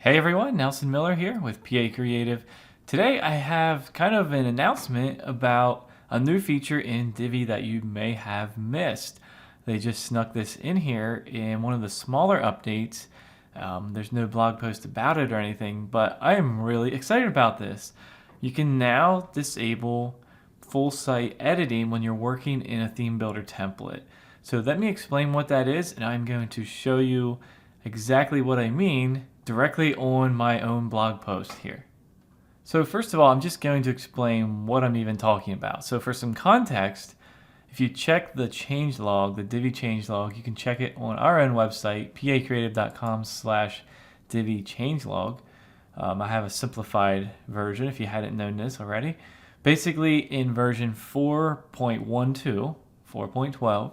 Hey everyone, Nelson Miller here with PA Creative. Today I have kind of an announcement about a new feature in Divi that you may have missed. They just snuck this in here in one of the smaller updates. There's no blog post about it or anything, but I am really excited about this. You can now disable full site editing when you're working in a theme builder template. So let me explain what that is, and I'm going to show you exactly what I mean directly on my own blog post here. So first of all, I'm just going to explain what I'm even talking about. So for some context, if you check the changelog, the Divi changelog, you can check it on our own website, pacreative.com/Divi changelog. I have a simplified version if you hadn't known this already. Basically, in version 4.12, 4.12,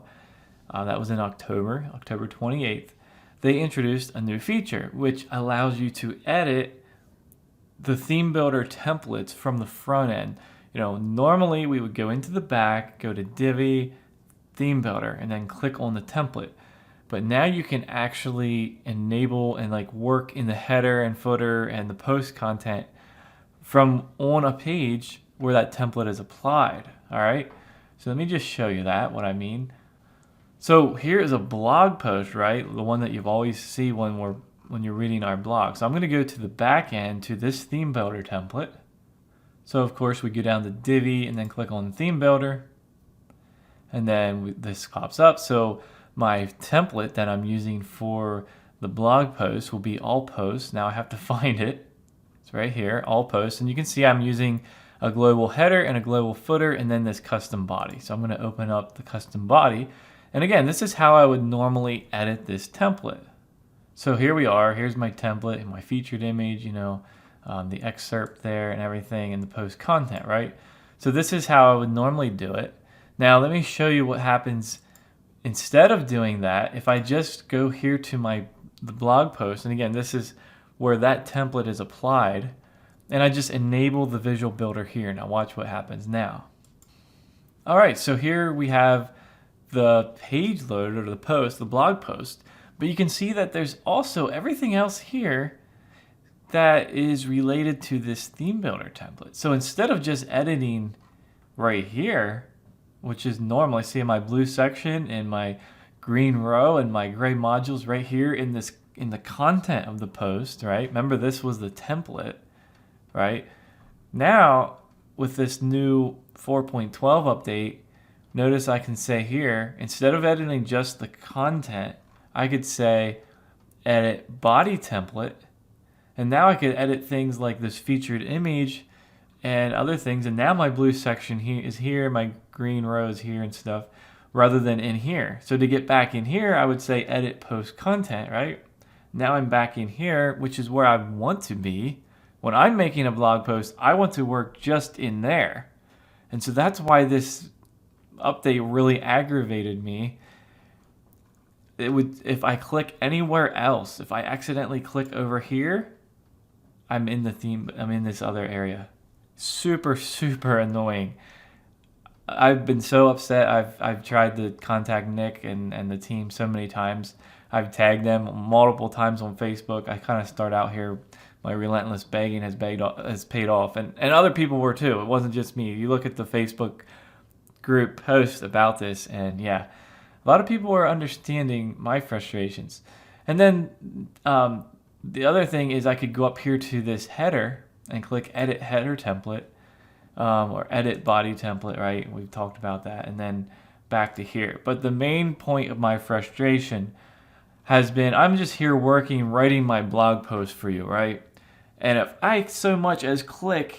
that was in October 28th, they introduced a new feature which allows you to edit the theme builder templates from the front end. Normally we would go into the back, go to Divi Theme Builder, and then click on the template. But now you can actually enable and work in the header and footer and the post content from on a page where that template is applied. All right. So let me just show you what I mean. So here is a blog post, right? The one that you've always see when you're reading our blog. So I'm going to go to the back end to this theme builder template. So of course we go down to Divi and then click on theme builder, and then this pops up. So my template that I'm using for the blog post will be all posts. Now I have to find it. It's right here, all posts, and you can see I'm using a global header and a global footer, and then this custom body. So I'm going to open up the custom body. And again, this is how I would normally edit this template. So here we are. Here's my template and my featured image, the excerpt there and everything, and the post content, right? So this is how I would normally do it. Now let me show you what happens instead of doing that. If I just go here to the blog post, and again, this is where that template is applied, and I just enable the visual builder here. Now watch what happens now. All right, so here we have the page loaded, or the post, the blog post, but you can see that there's also everything else here that is related to this theme builder template. So instead of just editing right here, which is normal, I see my blue section and my green row and my gray modules right here in the content of the post, right? Remember, this was the template, right? Now with this new 4.12 update, notice I can say here, instead of editing just the content, I could say edit body template. And now I could edit things like this featured image and other things. And now my blue section here is here, my green row is here and stuff, rather than in here. So to get back in here, I would say edit post content, right? Now I'm back in here, which is where I want to be. When I'm making a blog post, I want to work just in there. And so that's why this update really aggravated me. If I click anywhere else, if I accidentally click over here, I'm in the theme, I'm in this other area. Super, super annoying. I've been so upset. I've tried to contact Nick and the team so many times. I've tagged them multiple times on Facebook. I kind of start out here, my relentless begging has paid off, and other people were too. It wasn't just me. You look at the Facebook group post about this, and yeah, a lot of people are understanding my frustrations. And then the other thing is I could go up here to this header and click edit header template, or edit body template, right? We've talked about that, and then back to here. But the main point of my frustration has been, I'm just here working, writing my blog post for you, right? And if I so much as click,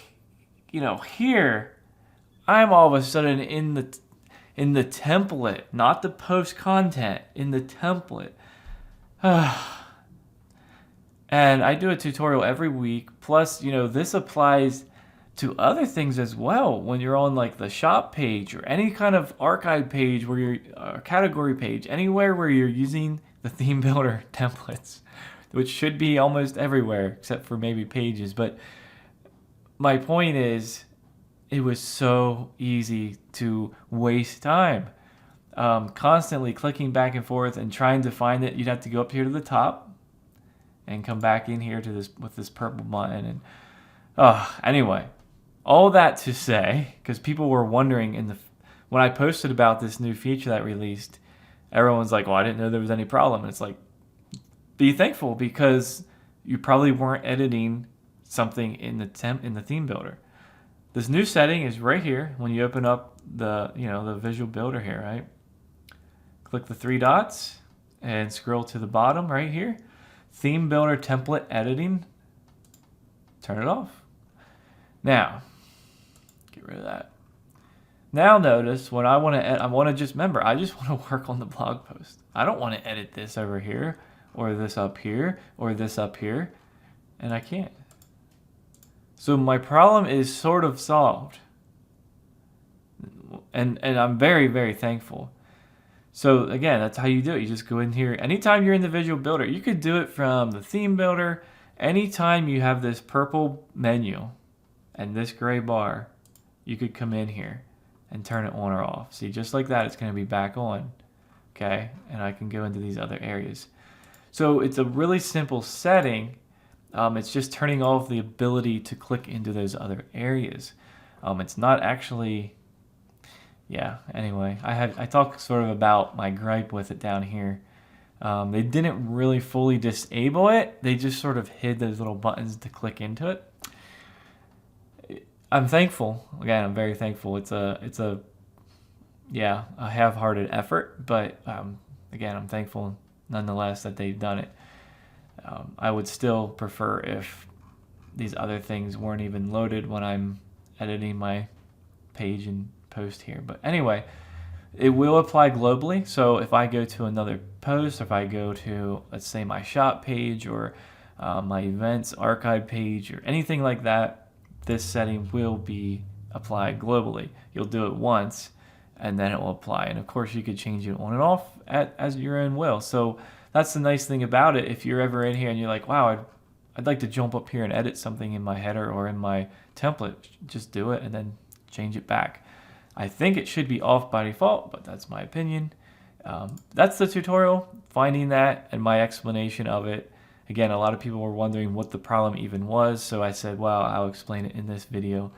here, I'm all of a sudden in the template, not the post content, in the template. And I do a tutorial every week. Plus, this applies to other things as well. When you're on the shop page or any kind of archive page where you're category page, anywhere where you're using the theme builder templates, which should be almost everywhere except for maybe pages. But my point is, it was so easy to waste time constantly clicking back and forth and trying to find it. You'd have to go up here to the top and come back in here to this with this purple button. And anyway, all that to say, because people were wondering when I posted about this new feature that released, everyone's like, well, I didn't know there was any problem. And it's like, be thankful, because you probably weren't editing something in the theme builder. This new setting is right here when you open up the visual builder here, right? Click the three dots and scroll to the bottom right here. Theme builder template editing. Turn it off. Now, get rid of that. Now notice when I want to just remember, I just want to work on the blog post. I don't want to edit this over here or this up here or this up here, and I can't. So my problem is sort of solved. And I'm very, very thankful. So again, that's how you do it. You just go in here. Anytime you're in the visual builder, you could do it from the theme builder. Anytime you have this purple menu and this gray bar, you could come in here and turn it on or off. See, just like that, it's going to be back on. Okay, and I can go into these other areas. So it's a really simple setting. It's just turning off the ability to click into those other areas. It's not actually... Yeah, anyway, I talked sort of about my gripe with it down here. They didn't really fully disable it. They just sort of hid those little buttons to click into it. I'm thankful. Again, I'm very thankful. It's a half-hearted effort, but again, I'm thankful nonetheless that they've done it. I would still prefer if these other things weren't even loaded when I'm editing my page and post here. But anyway, it will apply globally. So if I go to another post, if I go to, let's say, my shop page or my events archive page or anything like that, this setting will be applied globally. You'll do it once and then it will apply. And of course you could change it on and off as your own will. So that's the nice thing about it. If you're ever in here and you're like, wow, I'd like to jump up here and edit something in my header or in my template, just do it and then change it back. I think it should be off by default, but that's my opinion. That's the tutorial, finding that and my explanation of it. Again, a lot of people were wondering what the problem even was, so I said, well, I'll explain it in this video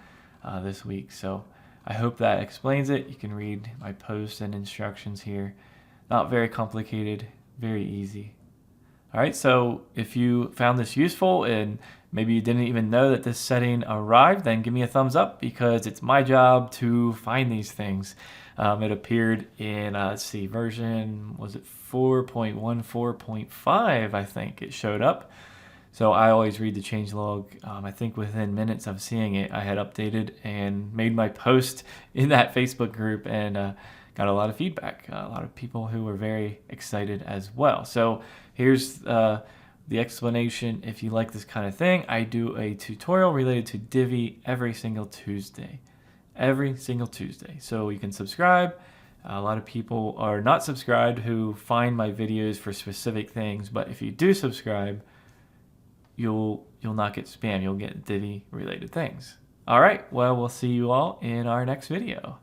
this week. So I hope that explains it. You can read my posts and instructions here. Not very complicated, very easy. All right, so if you found this useful and maybe you didn't even know that this setting arrived, then give me a thumbs up, because it's my job to find these things. It appeared in, let's see, version, was it 4.14.5, I think it showed up. So I always read the changelog. I think within minutes of seeing it, I had updated and made my post in that Facebook group, and got a lot of feedback. A lot of people who were very excited as well. So here's the explanation. If you like this kind of thing, I do a tutorial related to Divi every single Tuesday. Every single Tuesday. So you can subscribe. A lot of people are not subscribed who find my videos for specific things, but if you do subscribe, you'll not get spam. You'll get Divi related things. All right, well, we'll see you all in our next video.